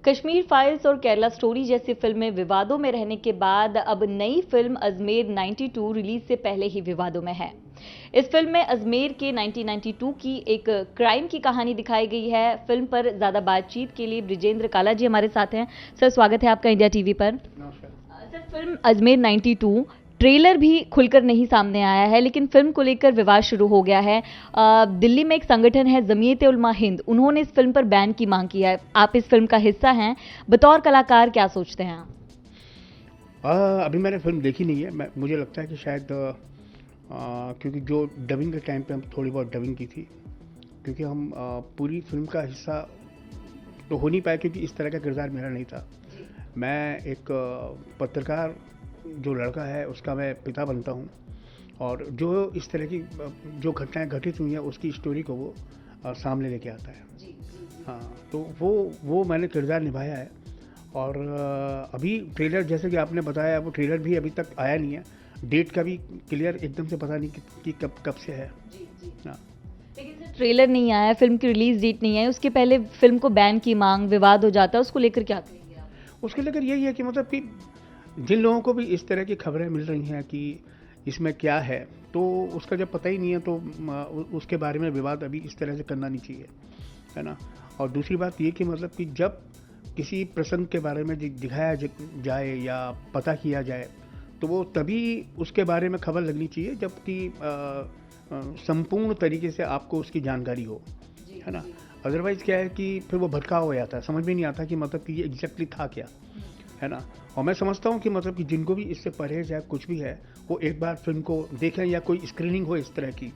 Kashmir files और Kerala story जैसी फिल्में विवादों में रहने के बाद अब नई फिल्म अजमेर 92 रिलीज से पहले ही विवादों में है। इस फिल्म में अजमेर के 1992 की एक क्राइम की कहानी दिखाई गई है। फिल्म पर ज्यादा बातचीत के लिए ब्रिजेंद्र काला जी हमारे साथ हैं। सर, स्वागत है आपका इंडिया टीवी पर। सर, फिल्म अजमेर 92 ट्रेलर भी खुलकर नहीं सामने आया है, लेकिन फिल्म को लेकर विवाद शुरू हो गया है। दिल्ली में एक संगठन है जमीयत उलमा हिंद, उन्होंने इस फिल्म पर बैन की मांग की है। आप इस फिल्म का हिस्सा हैं, बतौर कलाकार क्या सोचते हैं आप? अभी मैंने फिल्म देखी नहीं है। मुझे लगता है कि शायद क्योंकि जो डबिंग के टाइम पे हम थोड़ी बहुत डबिंग की थी, क्योंकि हम पूरी फिल्म का हिस्सा तो हो नहीं पाया, क्योंकि इस तरह का किरदार मेरा नहीं था। मैं एक पत्रकार जो लड़का है उसका मैं पिता बनता हूँ, और जो इस तरह की जो घटनाएं घटित हुई हैं उसकी स्टोरी को वो सामने लेके आता है। हाँ, तो वो मैंने किरदार निभाया है। और अभी ट्रेलर, जैसे कि आपने बताया, वो ट्रेलर भी अभी तक आया नहीं है। डेट का भी क्लियर एकदम से पता नहीं कि कब से है। हाँ, लेकिन सर, ट्रेलर नहीं आया, फिल्म की रिलीज डेट नहीं आई, उसके पहले फिल्म को बैन की मांग, विवाद हो जाता है, उसको लेकर क्या कहेंगे आप? उसके लेकर यही है कि मतलब कि जिन लोगों को भी इस तरह की खबरें मिल रही हैं कि इसमें क्या है, तो उसका जब पता ही नहीं है तो उसके बारे में विवाद अभी इस तरह से करना नहीं चाहिए, है ना। और दूसरी बात ये कि मतलब कि जब किसी प्रसंग के बारे में दिखाया जाए या पता किया जाए, तो वो तभी उसके बारे में खबर लगनी चाहिए जबकि संपूर्ण तरीके से आपको उसकी जानकारी हो, है ना। अदरवाइज़ क्या है कि फिर वो भटकाव हो जाता है, समझ में नहीं आता कि मतलब कि ये एग्जैक्टली था क्या, है ना। और मैं समझता हूँ कि मतलब कि जिनको भी इससे परहेज है, कुछ भी है, वो एक बार फिल्म को देखें या कोई स्क्रीनिंग हो इस तरह की,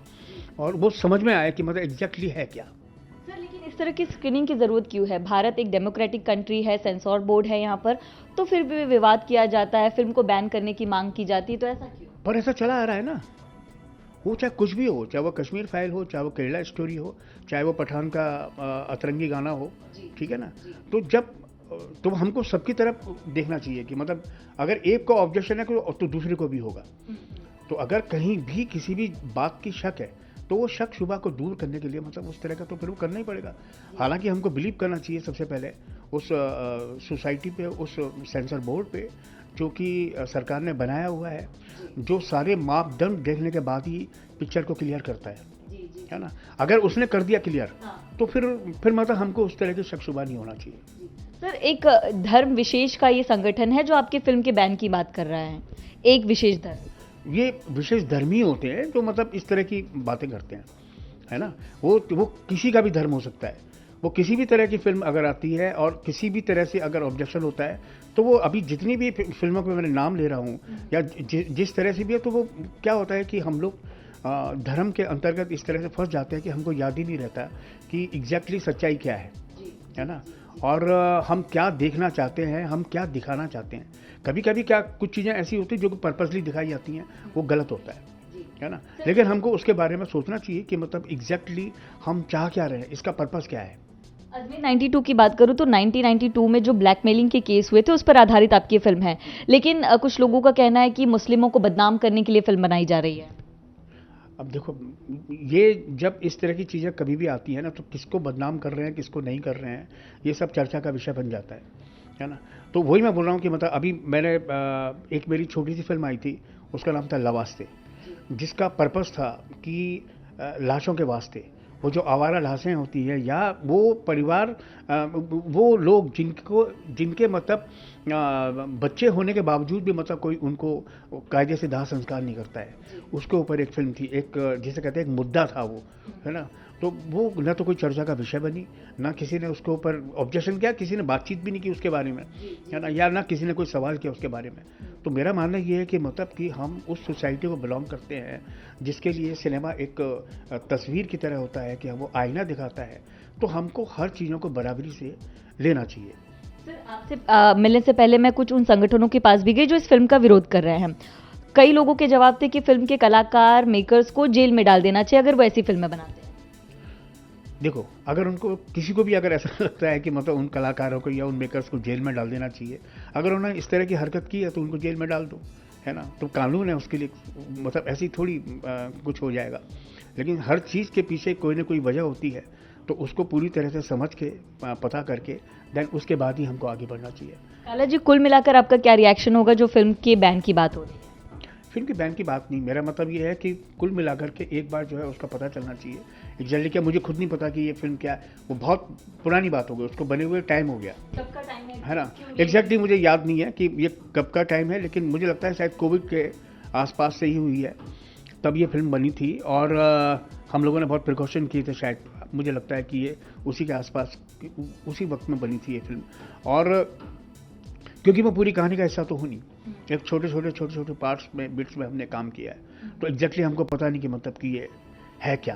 और वो समझ में आए कि मतलब एग्जैक्टली है क्या। सर, लेकिन इस तरह की स्क्रीनिंग की जरूरत क्यों है? भारत एक डेमोक्रेटिक कंट्री है, सेंसर बोर्ड है यहाँ पर, तो फिर भी विवाद किया जाता है, फिल्म को बैन करने की मांग की जाती है, तो ऐसा क्यों? पर ऐसा चला आ रहा है ना, वो चाहे कुछ भी हो, चाहे वो कश्मीर फाइल हो, चाहे वो केरला स्टोरी हो, चाहे वो पठान का अतरंगी गाना हो, ठीक है ना। तो जब तो हमको सबकी तरफ देखना चाहिए कि मतलब अगर एक को ऑब्जेक्शन है तो दूसरे को भी होगा। तो अगर कहीं भी किसी भी बात की शक है, तो वो शक शुबा को दूर करने के लिए मतलब उस तरह का तो फिर वो करना ही पड़ेगा। हालांकि हमको बिलीव करना चाहिए सबसे पहले उस सोसाइटी पे, उस सेंसर बोर्ड पे, जो कि सरकार ने बनाया हुआ है, जो सारे मापदंड देखने के बाद ही पिक्चर को क्लियर करता है ना। अगर उसने कर दिया क्लियर, तो फिर मतलब हमको उस तरह की शक शुबा नहीं होना चाहिए। सर, एक धर्म विशेष का ये संगठन है जो आपकी फिल्म के बैन की बात कर रहा है, एक विशेष धर्म। ये विशेष धर्मी होते हैं जो मतलब इस तरह की बातें करते हैं, है ना। वो किसी का भी धर्म हो सकता है। वो किसी भी तरह की फिल्म अगर आती है और किसी भी तरह से अगर ऑब्जेक्शन होता है, तो वो अभी जितनी भी फिल्मों पे मैंने नाम ले रहा हूँ या जिस तरह से भी है, तो वो क्या होता है कि हम लोग धर्म के अंतर्गत इस तरह से फंस जाते हैं कि हमको याद ही नहीं रहता कि एग्जैक्टली सच्चाई क्या है ना। और हम क्या देखना चाहते हैं, हम क्या दिखाना चाहते हैं। कभी कभी क्या कुछ चीज़ें ऐसी होती हैं जो पर्पसली दिखाई जाती हैं, वो गलत होता है ना। लेकिन हमको उसके बारे में सोचना चाहिए कि मतलब एग्जैक्टली हम चाह क्या रहे हैं, इसका पर्पस क्या है। अजमेर 92 की बात करूं तो 1992 में जो ब्लैकमेलिंग के केस हुए थे उस पर आधारित आपकी फिल्म है, लेकिन कुछ लोगों का कहना है कि मुस्लिमों को बदनाम करने के लिए फिल्म बनाई जा रही है। अब देखो, ये जब इस तरह की चीज़ें कभी भी आती हैं ना, तो किसको बदनाम कर रहे हैं, किसको नहीं कर रहे हैं, ये सब चर्चा का विषय बन जाता है ना। तो वही मैं बोल रहा हूँ कि मतलब अभी मैंने एक मेरी छोटी सी फिल्म आई थी, उसका नाम था लवास्ते, जिसका पर्पस था कि लाशों के वास्ते, वो जो आवारा लाशें होती है या वो परिवार, वो लोग जिनके मतलब बच्चे होने के बावजूद भी मतलब कोई उनको कायदे से दाह संस्कार नहीं करता है, उसके ऊपर एक फिल्म थी। एक जिसे कहते हैं एक मुद्दा था वो, है ना। तो वो न तो कोई चर्चा का विषय बनी, ना किसी ने उसके ऊपर ऑब्जेक्शन किया, किसी ने बातचीत भी नहीं की उसके बारे में, है ना, या ना किसी ने कोई सवाल किया उसके बारे में। तो मेरा मानना ये है कि मतलब कि हम उस सोसाइटी को बिलोंग करते हैं जिसके लिए सिनेमा एक तस्वीर की तरह होता है, कि वो आईना दिखाता है। तो हमको हर चीज़ों को बराबरी से लेना चाहिए। सर, आपसे मिलने से पहले मैं कुछ उन संगठनों के पास भी गई जो इस फिल्म का विरोध कर रहे हैं। कई लोगों के जवाब थे कि फिल्म के कलाकार, मेकर्स को जेल में डाल देना चाहिए अगर वो ऐसी फिल्में बनाते हैं। देखो, अगर उनको किसी को भी अगर ऐसा लगता है कि मतलब उन कलाकारों को या उन मेकर्स को जेल में डाल देना चाहिए, अगर उन्होंने इस तरह की हरकत की है तो उनको जेल में डाल दो, है ना। तो कानून है उसके लिए, मतलब ऐसी थोड़ी कुछ हो जाएगा। लेकिन हर चीज़ के पीछे कोई ना कोई वजह होती है, तो उसको पूरी तरह से समझ के पता करके देन उसके बाद ही हमको आगे बढ़ना चाहिए। काला जी, कुल मिलाकर आपका क्या रिएक्शन होगा जो फिल्म के बैन की बात हो रही है? फिल्म की बैन की बात नहीं, मेरा मतलब ये है कि कुल मिलाकर के एक बार जो है उसका पता चलना चाहिए एग्जैक्टली क्या। मुझे खुद नहीं पता कि ये फिल्म क्या है, वो बहुत पुरानी बात हो गई, उसको बने हुए टाइम हो गया कब का टाइम है ना। एग्जैक्टली मुझे याद नहीं है कि ये कब का टाइम है, लेकिन मुझे लगता है शायद कोविड के आसपास से ही हुई है, तब ये फिल्म बनी थी। और हम लोगों ने बहुत प्रिकॉशन किए थे, शायद मुझे लगता है कि ये उसी के आसपास उसी वक्त में बनी थी ये फिल्म। और क्योंकि मैं पूरी कहानी का हिस्सा तो हूँ नहीं, एक छोटे छोटे पार्ट्स में बिट्स में हमने काम किया है, तो एग्जैक्टली हमको पता नहीं कि मतलब कि ये है क्या।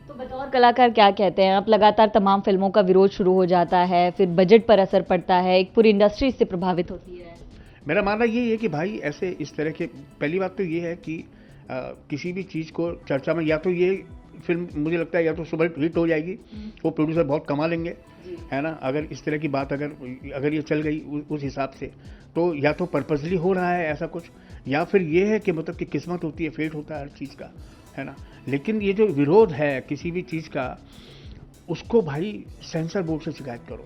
तो बतौर कलाकार क्या कहते हैं आप? लगातार तमाम फिल्मों का विरोध शुरू हो जाता है, फिर बजट पर असर पड़ता है, एक पूरी इंडस्ट्री इससे प्रभावित होती है। मेरा मानना ये है कि भाई ऐसे इस तरह के, पहली बात तो ये है कि किसी भी चीज़ को चर्चा में, या तो ये फिल्म मुझे लगता है या तो सुपर हिट हो जाएगी, वो प्रोड्यूसर बहुत कमा लेंगे, है ना। अगर इस तरह की बात अगर ये चल गई उस हिसाब से, तो या तो पर्पसली हो रहा है ऐसा कुछ, या फिर ये है कि मतलब कि किस्मत होती है, फेट होता है हर चीज़ का, है ना। लेकिन ये जो विरोध है किसी भी चीज़ का, उसको भाई सेंसर बोर्ड से शिकायत करो।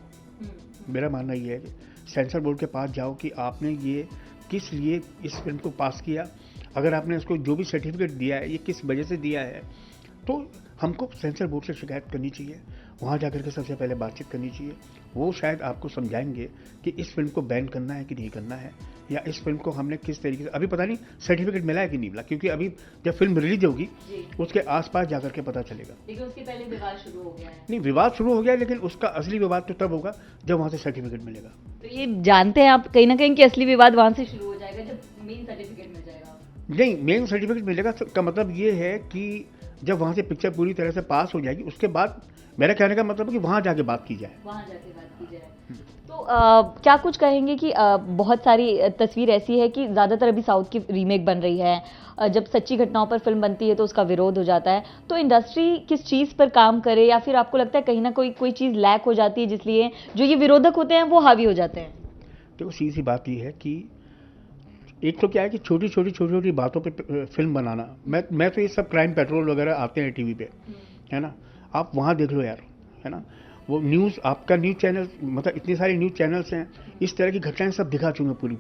मेरा मानना ये है कि सेंसर बोर्ड के पास जाओ कि आपने ये किस लिए इस फिल्म को पास किया, अगर आपने इसको जो भी सर्टिफिकेट दिया है ये किस वजह से दिया है, तो हमको सेंसर बोर्ड से शिकायत करनी चाहिए। वहाँ जाकर के सबसे पहले बातचीत करनी चाहिए, वो शायद आपको समझाएंगे कि इस फिल्म को बैन करना है कि नहीं करना है, या इस फिल्म को हमने किस तरीके से, अभी पता नहीं सर्टिफिकेट मिला है कि नहीं मिला, क्योंकि अभी जब फिल्म रिलीज होगी उसके आसपास जाकर के पता चलेगा। लेकिन उसके पहले विवाद शुरू हो गया है। नहीं, विवाद शुरू हो गया, लेकिन उसका असली विवाद तो तब होगा जब वहाँ से सर्टिफिकेट मिलेगा। तो ये जानते हैं आप कहीं ना कहीं कि असली विवाद वहां से शुरू हो जाएगा जब मेन सर्टिफिकेट मिल जाएगा? नहीं, मेन सर्टिफिकेट मिलेगा का मतलब ये है कि जब वहाँ से पिक्चर पूरी तरह से पास हो जाएगी, उसके बाद मेरा कहने का मतलब है कि वहाँ जाके बात की जाए। वहाँ जाके बात की जाए। तो क्या कुछ कहेंगे कि बहुत सारी तस्वीर ऐसी है कि ज़्यादातर अभी साउथ की रीमेक बन रही है, जब सच्ची घटनाओं पर फिल्म बनती है तो उसका विरोध हो जाता है, तो इंडस्ट्री किस चीज़ पर काम करे, या फिर आपको लगता है कहीं ना कोई चीज़ लैक हो जाती है जिसलिए जो ये विरोधक होते हैं वो हावी हो जाते हैं? देखो, सीधी सी बात ये है कि एक तो क्या है कि छोटी छोटी बातों पे फिल्म बनाना, मैं तो ये सब क्राइम पेट्रोल वगैरह आते हैं टीवी पे, है ना, आप वहाँ देख लो यार, है ना। वो न्यूज़, आपका न्यूज़ चैनल, मतलब इतने सारे न्यूज़ चैनल्स हैं, इस तरह की घटनाएं सब दिखा चुके हैं पूरी।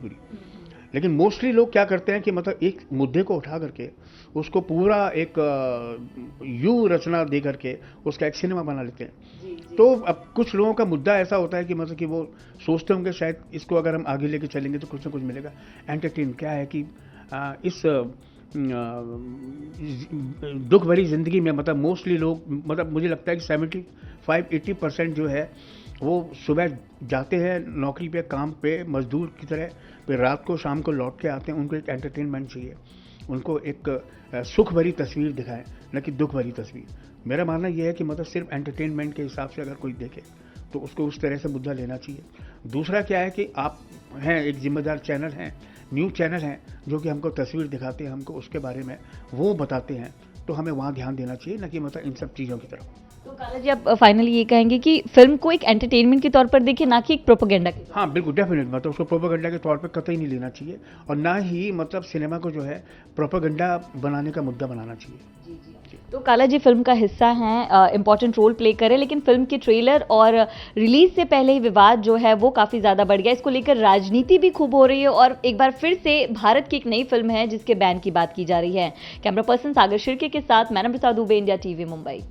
लेकिन मोस्टली लोग क्या करते हैं कि मतलब एक मुद्दे को उठा करके उसको पूरा एक यू रचना दे करके उसका एक सिनेमा बना लेते हैं। तो अब कुछ लोगों का मुद्दा ऐसा होता है कि मतलब कि वो सोचते होंगे शायद इसको अगर हम आगे लेके चलेंगे तो कुछ ना कुछ मिलेगा। एंटरटेन क्या है कि इस दुख भरी ज़िंदगी में मतलब मोस्टली लोग, मतलब मुझे लगता है कि 75-80% जो है वो सुबह जाते हैं नौकरी पे, काम पे, मजदूर की तरह, फिर रात को शाम को लौट के आते हैं। उनको एक एंटरटेनमेंट चाहिए, उनको एक सुख भरी तस्वीर दिखाएं, न कि दुख भरी तस्वीर। मेरा मानना यह है कि मतलब सिर्फ एंटरटेनमेंट के हिसाब से अगर कोई देखे तो उसको उस तरह से मुद्दा लेना चाहिए। दूसरा क्या है कि आप हैं एक जिम्मेदार चैनल हैं, न्यूज़ चैनल हैं, जो कि हमको तस्वीर दिखाते हैं, हमको उसके बारे में वो बताते हैं, तो हमें वहाँ ध्यान देना चाहिए, न कि मतलब इन सब चीज़ों की तरफ। तो काला जी, आप फाइनली ये कहेंगे कि फिल्म को एक एंटरटेनमेंट के तौर पर देखिए, ना कि एक प्रोपेगेंडा के? हाँ बिल्कुल, डेफिनेट, मतलब उसको प्रोपेगेंडा के तौर पे कतई नहीं लेना चाहिए, और ना ही मतलब सिनेमा को जो है प्रोपेगेंडा बनाने का मुद्दा बनाना चाहिए। तो काला जी फिल्म का हिस्सा हैं, इम्पोर्टेंट रोल प्ले करे, लेकिन फिल्म के ट्रेलर और रिलीज से पहले ही विवाद जो है वो काफ़ी ज़्यादा बढ़ गया। इसको लेकर राजनीति भी खूब हो रही है, और एक बार फिर से भारत की एक नई फिल्म है जिसके बैन की बात की जा रही है। कैमरा पर्सन सागर शिर्के के साथ मैं नम्रता दुबे, इंडिया टीवी, मुंबई।